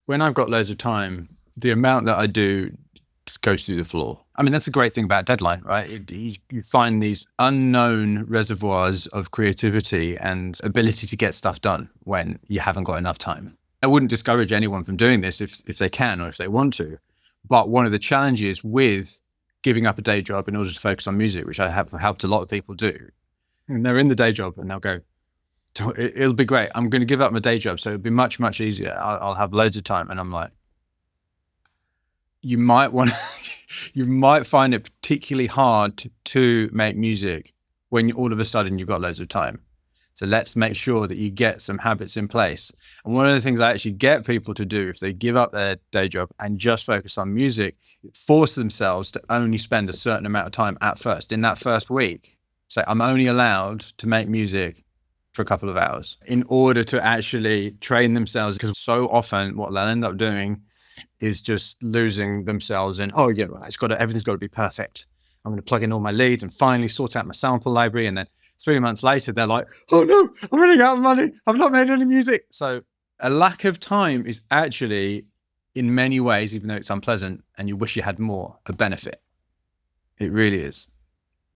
when I've got loads of time, the amount that I do just goes through the floor. I mean, that's the great thing about deadline, right? You find these unknown reservoirs of creativity and ability to get stuff done when you haven't got enough time. I wouldn't discourage anyone from doing this if they can or if they want to. But one of the challenges with giving up a day job in order to focus on music, which I have helped a lot of people do, and they're in the day job and they'll go, it'll be great. I'm going to give up my day job. So it'll be much, much easier. I'll have loads of time. And I'm like, you might find it particularly hard to make music when all of a sudden you've got loads of time. So let's make sure that you get some habits in place. And one of the things I actually get people to do if they give up their day job and just focus on music, force themselves to only spend a certain amount of time at first. In that first week, say, I'm only allowed to make music for a couple of hours in order to actually train themselves. Because so often what they'll end up doing is just losing themselves in, oh yeah, everything's got to be perfect. I'm going to plug in all my leads and finally sort out my sample library. And then 3 months later, they're like, oh no, I'm running out of money. I've not made any music. So a lack of time is actually, in many ways, even though it's unpleasant and you wish you had more, a benefit. It really is.